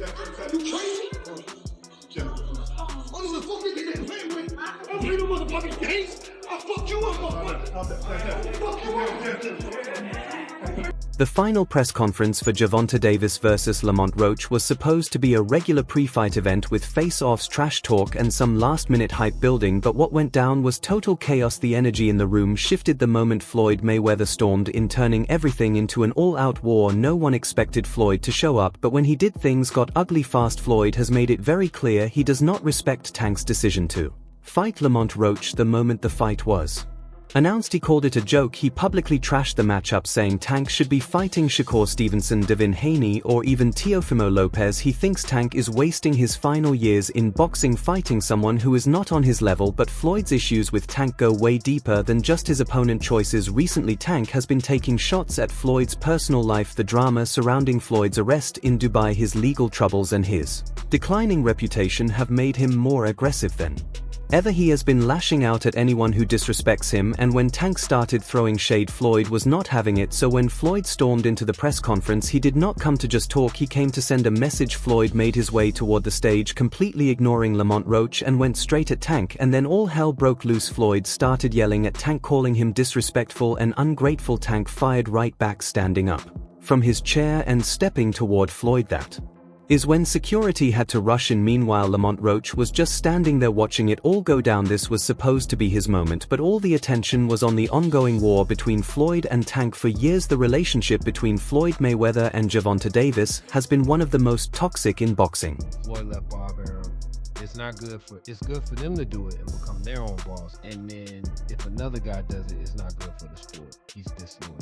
You crazy? Oh, the fuck you get playing with? I don't play no motherfucking games. I fuck you up, fuck you up. The final press conference for Gervonta Davis vs Lamont Roach was supposed to be a regular pre-fight event with face-offs, trash talk and some last-minute hype building, but what went down was total chaos. The energy in the room shifted the moment Floyd Mayweather stormed in, turning everything into an all-out war. No one expected Floyd to show up, but when he did, things got ugly fast. Floyd has made it very clear he does not respect Tank's decision to fight Lamont Roach the moment the fight was announced. He called it a joke. He publicly trashed the matchup, saying Tank should be fighting Shakur Stevenson, Devin Haney, or even Teofimo Lopez. He thinks Tank is wasting his final years in boxing fighting someone who is not on his level, but Floyd's issues with Tank go way deeper than just his opponent choices. Recently, Tank has been taking shots at Floyd's personal life, the drama surrounding Floyd's arrest in Dubai, his legal troubles, and his declining reputation have made him more aggressive than ever. He has been lashing out at anyone who disrespects him, and when Tank started throwing shade, Floyd was not having it. So when Floyd stormed into the press conference, he did not come to just talk, he came to send a message. Floyd made his way toward the stage, completely ignoring Lamont Roach, and went straight at Tank, and then all hell broke loose. Floyd started yelling at Tank, calling him disrespectful and ungrateful. Tank fired right back, standing up from his chair and stepping toward Floyd. That is when security had to rush in. Meanwhile, Lamont Roach was just standing there watching it all go down. This was supposed to be his moment, but all the attention was on the ongoing war between Floyd and Tank. For years, the relationship between Floyd Mayweather and Gervonta Davis has been one of the most toxic in boxing. Floyd left Bob Arum. It's not good for, it's good for them to do it and become their own boss. And then if another guy does it, it's not good for the sport. He's disloyal.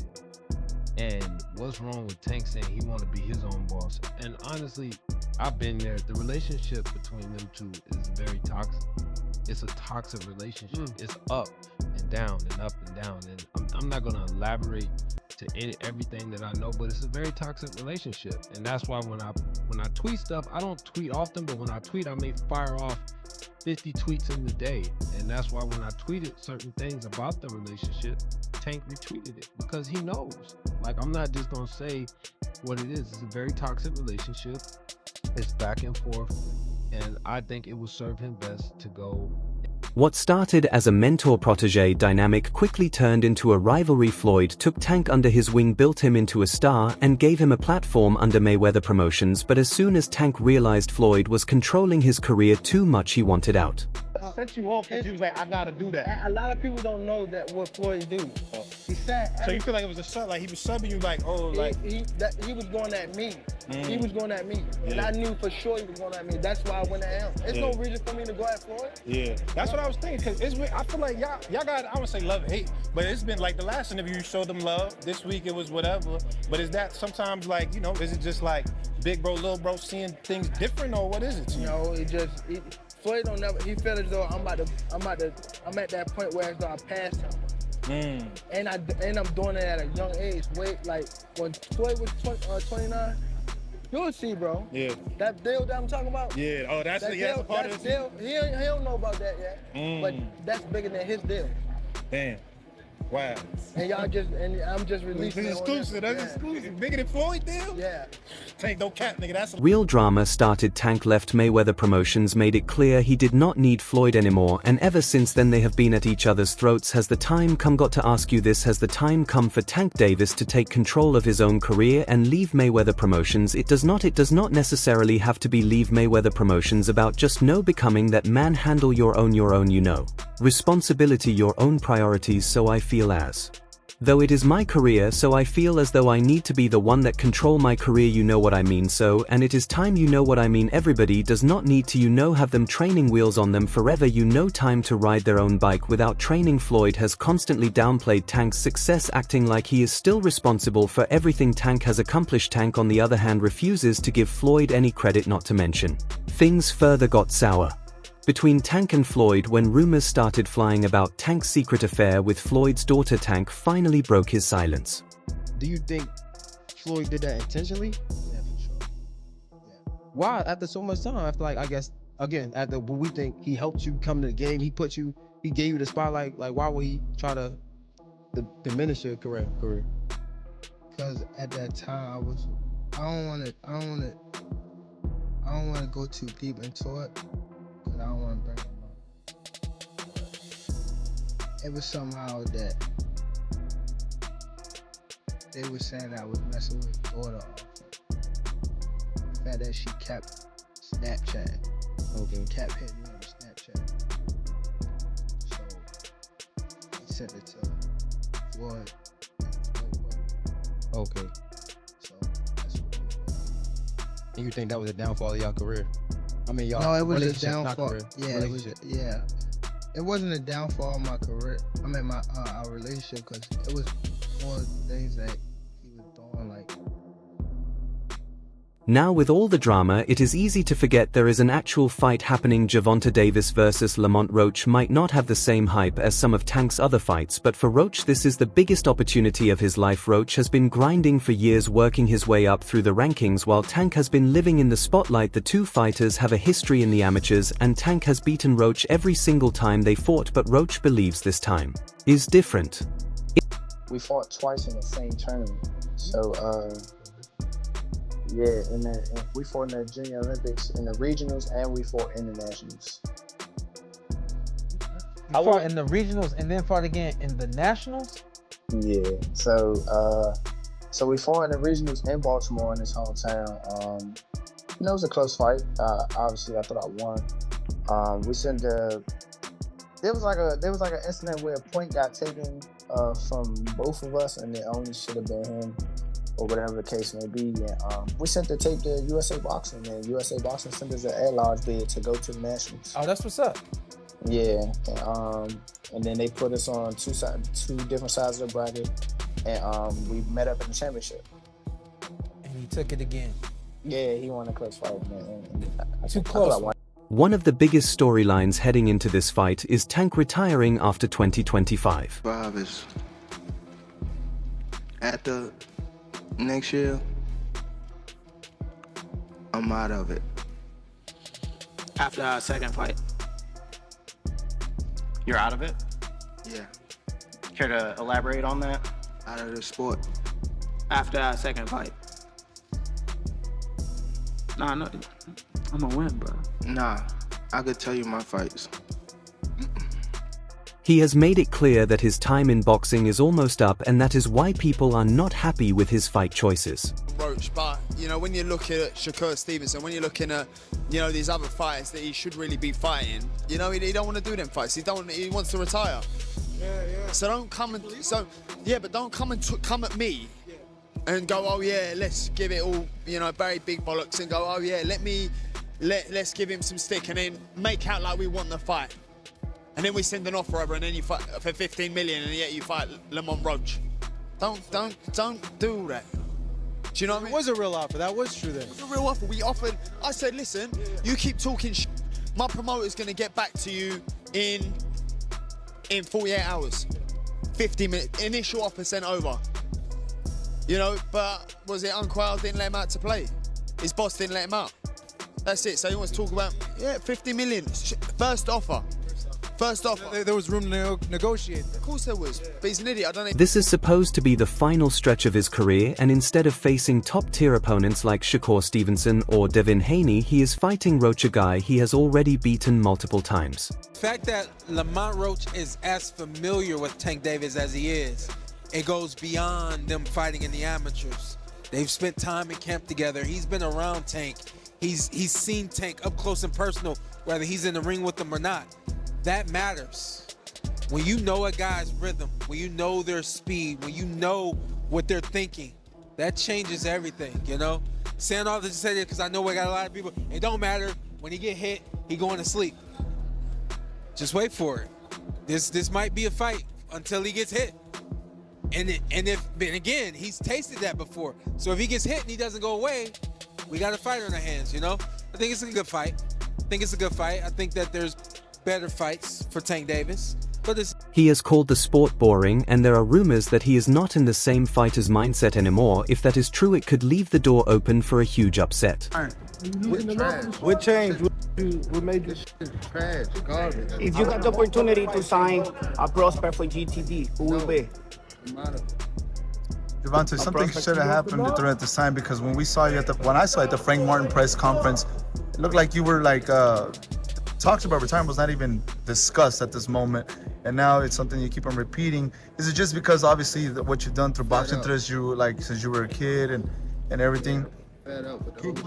And what's wrong with Tank saying he want to be his own boss? And honestly, I've been there. The relationship between them two is very toxic. It's a toxic relationship. It's up and down and up and down. And I'm not going to elaborate to everything that I know, but it's a very toxic relationship. And that's why when I tweet stuff, I don't tweet often, but when I tweet, I may fire off 50 tweets in the day. And that's why when I tweeted certain things about the relationship, Tank retweeted it, because he knows. Like, I'm not just gonna say what it is. It's a very toxic relationship. It's back and forth, and I think it would serve him best to go. What started as a mentor-protege dynamic quickly turned into a rivalry. Floyd took Tank under his wing, built him into a star, and gave him a platform under Mayweather Promotions, but as soon as Tank realized Floyd was controlling his career too much, he wanted out. Set you off because you was like, I gotta do that. A lot of people don't know that what Floyd do. He said. So you feel like it was a sub, like he was subbing you, like, oh, like he was going at me. He was going at me, and I knew for sure he was going at me. That's why I went at him. There's no reason for me to go at Floyd. Yeah, that's what I was thinking. Cause I feel like y'all got, I would say love and hate, but it's been like the last interview you showed them love. This week it was whatever. But is that sometimes like, you know, is it just like big bro, little bro seeing things different, or what is it? No, Floyd don't never. He felt as though I'm at that point where as though I passed him. And I'm doing it at a young age. Wait, like when Floyd was 29, you'll see, bro. Yeah. That deal that I'm talking about. Yeah. Oh, that's a part of the deal. He don't know about that yet. But that's bigger than his deal. Damn. Wow. And I'm just releasing it. Exclusive. That's exclusive. Bigger than Floyd deal? Yeah. Tank, no cap, nigga. That's real drama started. Tank left Mayweather Promotions, made it clear he did not need Floyd anymore, and ever since then they have been at each other's throats. Has the time come? Got to ask you this. Has the time come for Tank Davis to take control of his own career and leave Mayweather Promotions? It does not necessarily have to be leave Mayweather Promotions about just becoming that man. Handle your own, you know. Responsibility, your own priorities. So I feel as though it is my career, so I feel as though I need to be the one that control my career, you know what I mean. So, and it is time, you know what I mean. Everybody does not need to, have them training wheels on them forever, time to ride their own bike without training. Floyd has constantly downplayed Tank's success, acting like he is still responsible for everything Tank has accomplished. Tank, on the other hand, refuses to give Floyd any credit, not to mention things further got sour between Tank and Floyd when rumors started flying about Tank's secret affair with Floyd's daughter. Tank finally broke his silence. Do you think Floyd did that intentionally? Yeah, for sure. Yeah. Why? After so much time, after, like, I guess, again, after what we think he helped you come to the game, he gave you the spotlight, like, why would he try to diminish your career? Because at that time I don't want to I don't want to go too deep into it because I don't want to bring them up. It was somehow that they were saying I was messing with his daughter off the fact that she kept Snapchat. Okay. Kept hitting me on Snapchat. So he sent it to Floyd. Okay. So that's what it was. And you think that was a downfall of y'all career? I mean, y'all. No, it was a relationship, not downfall. career. Yeah, it was. Yeah, it wasn't a downfall of my career. I mean, my our relationship, because it was one of the things that he was doing. Like, Now with all the drama, it is easy to forget there is an actual fight happening. Gervonta Davis versus Lamont Roach might not have the same hype as some of Tank's other fights, but for Roach this is the biggest opportunity of his life. Roach has been grinding for years, working his way up through the rankings, while Tank has been living in the spotlight. The two fighters have a history in the amateurs, and Tank has beaten Roach every single time they fought, but Roach believes this time is different. We fought twice in the same tournament. So, yeah, and we fought in the Junior Olympics, in the regionals, and we fought in the nationals. You fought in the regionals and then fought again in the nationals? Yeah, so we fought in the regionals in Baltimore, in his hometown. It was a close fight. Obviously, I thought I won. There was like an incident where a point got taken from both of us, and it only should have been him, or whatever the case may be. And we sent the tape to USA Boxing, and USA Boxing sent us an at-large bid to go to the nationals. Oh, that's what's up. Yeah, and then they put us on two different sides of the bracket, and we met up in the championship. And you took it again. Yeah, he won a close fight, man. Too close. One of the biggest storylines heading into this fight is Tank retiring after 2025. Bob is after next year, I'm out of it. After our second fight, you're out of it? Yeah, Care to elaborate on that? out of the sport. After our second fight. Nah, no, I'm gonna win, bro. Nah, I could tell you my fights. He has made it clear that his time in boxing is almost up, and that is why people are not happy with his fight choices. Roach, but when you're looking at Shakur Stevenson, when you're looking at these other fighters that he should really be fighting, he don't want to do them fights. He wants to retire. Yeah. So don't come and but don't come at me and go, oh yeah, let's give it all, very big bollocks, and go, oh yeah, let's give him some stick, and then make out like we want the fight. And then we send an offer over, and then you fight for 15 million, and yet you fight Lamont Roach. Don't do all that. Do you know what I mean? it was a real offer. That was true then. It was a real offer. We offered. I said, listen, you keep talking shit. My promoter's going to get back to you in 48 hours. 50 minutes. Initial offer sent over. But was it Unquail didn't let him out to play? His boss didn't let him out. That's it. So he wants to talk about, 50 million. First offer. There was room to negotiate. Of course there was. But he's an idiot. I don't know. This is supposed to be the final stretch of his career, and instead of facing top-tier opponents like Shakur Stevenson or Devin Haney, he is fighting Roach, a guy he has already beaten multiple times. The fact that Lamont Roach is as familiar with Tank Davis as he is, it goes beyond them fighting in the amateurs. They've spent time in camp together. He's been around Tank. He's seen Tank up close and personal, whether he's in the ring with them or not. That matters. When you know a guy's rhythm, when you know their speed, when you know what they're thinking, that changes everything, Saying all this to say that because I know we got a lot of people, it don't matter. When he get hit, he going to sleep. Just wait for it. This might be a fight until he gets hit. And again, he's tasted that before. So if he gets hit and he doesn't go away, we got a fighter in our hands, I think it's a good fight. I think that there's better fights for Tank Davis. But he has called the sport boring, and there are rumors that he is not in the same fighter's mindset anymore. If that is true, it could leave the door open for a huge upset. What changed? What made this shit trash, garbage? If you got the opportunity to sign a prospect for GTD, who will be? Gervonta, something should have happened during this time, because when I saw you at the Frank Martin press conference, it looked like you were like talks about retirement was not even discussed at this moment, and now it's something you keep on repeating. Is it just because obviously what you've done through boxing since you were a kid and everything?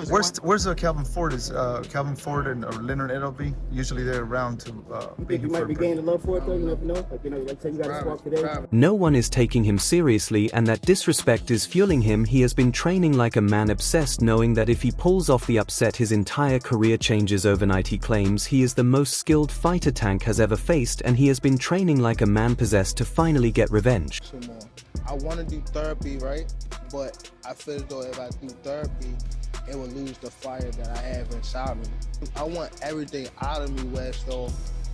Where's Calvin Ford? Is Calvin Ford and Leonard Edelby usually they're around to you think you might be gaining love for it though? You never know. Like say you got a spark today. No one is taking him seriously, and that disrespect is fueling him. He has been training like a man obsessed, knowing that if he pulls off the upset, his entire career changes overnight. He claims he is the most skilled fighter Tank has ever faced, and he has been training like a man possessed to finally get revenge. I want to do therapy, right? But I feel as though if I do therapy, it will lose the fire that I have inside me. I want everything out of me, West, so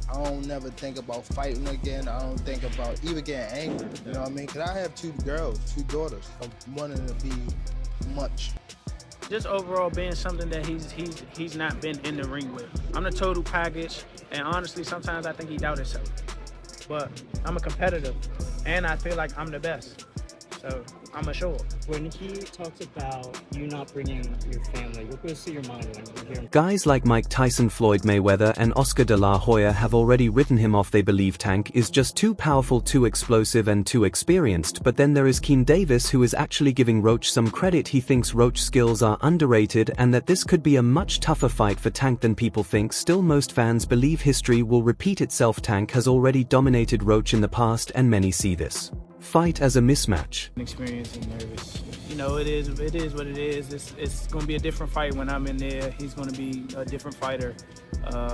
I don't never think about fighting again. I don't think about even getting angry, you know what I mean? Because I have two daughters. I'm wanting to be much. Just overall being something that he's not been in the ring with. I'm the total package, and honestly, sometimes I think he doubts himself. But I'm a competitor, and I feel like I'm the best. So I'm assured. When he talks about you not bringing your family, what goes through your mind when you hear him? Guys like Mike Tyson, Floyd Mayweather, and Oscar de la Hoya have already written him off. They believe Tank is just too powerful, too explosive, and too experienced. But then there is King Davis, who is actually giving Roach some credit. He thinks Roach's skills are underrated and that this could be a much tougher fight for Tank than people think. Still, most fans believe history will repeat itself. Tank has already dominated Roach in the past, and many see this fight as a mismatch. Experience and nervous. You know, it is what it is. It's going to be a different fight when I'm in there. He's going to be a different fighter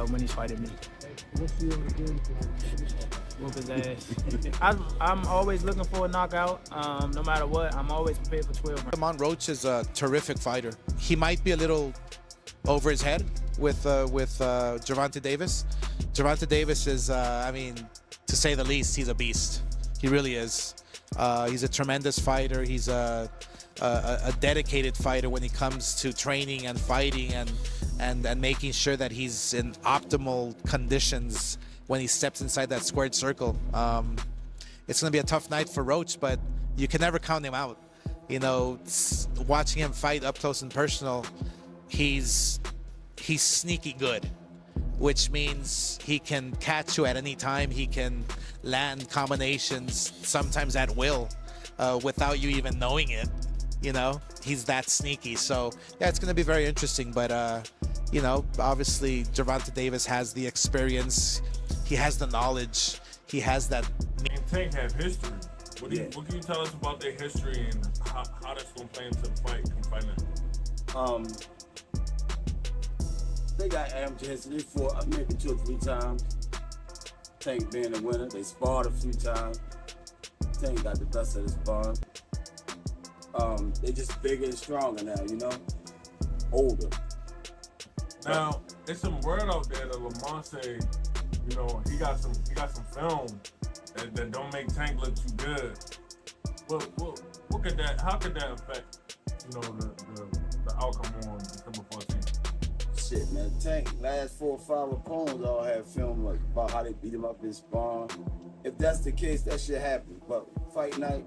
when he's fighting me. Whoop his ass. I'm always looking for a knockout. No matter what, I'm always prepared for 12 rounds. Lamont Roach is a terrific fighter. He might be a little over his head with Gervonta Davis. Gervonta Davis is, I mean, to say the least, he's a beast. He really is. He's a tremendous fighter. He's a dedicated fighter when it comes to training and fighting and making sure that he's in optimal conditions when he steps inside that squared circle. It's going to be a tough night for Roach, but you can never count him out. You know, watching him fight up close and personal, he's sneaky good, which means he can catch you at any time. He can land combinations sometimes at will without you even knowing it. You know, he's that sneaky. So yeah, it's going to be very interesting. But you know, obviously Gervonta Davis has the experience. He has the knowledge. He has that. And Tank have history. What can you tell us about their history and how that's going to play into the fight? They got amateur history. They fought maybe 2 or 3 times. Tank being the winner. They sparred a few times. Tank got the best of the sparring. They just bigger and stronger now, you know? Older. Now, there's some word out there that Lamont say, you know, he got some film that don't make Tank look too good. What could that? How could that affect, you know, the outcome on December 14th? Shit, man. Tank, last 4 or 5 opponents all have film like, about how they beat him up in sparring. If that's the case, that shit happen. But fight night,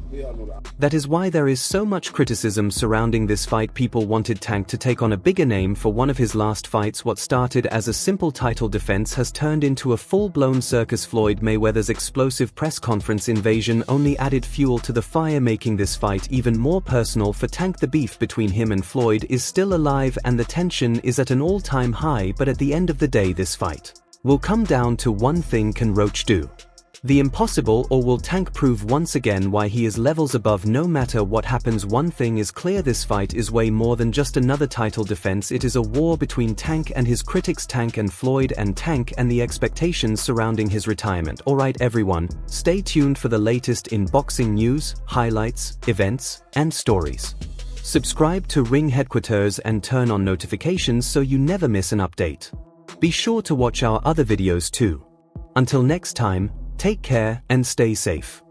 we all know that. That is why there is so much criticism surrounding this fight. People wanted Tank to take on a bigger name for one of his last fights. What started as a simple title defense has turned into a full-blown circus. Floyd Mayweather's explosive press conference invasion only added fuel to the fire, making this fight even more personal for Tank. The beef between him and Floyd is still alive and the tension is at an all-time high, but at the end of the day this fight will come down to one thing: can Roach do the impossible, or will Tank prove once again why he is levels above? No matter what happens, one thing is clear: this fight is way more than just another title defense. It is a war between Tank and his critics, Tank and Floyd, and Tank and the expectations surrounding his retirement. Alright everyone, stay tuned for the latest in boxing news, highlights, events, and stories. Subscribe to Ring Headquaterzz and turn on notifications so you never miss an update. Be sure to watch our other videos too. Until next time, take care and stay safe.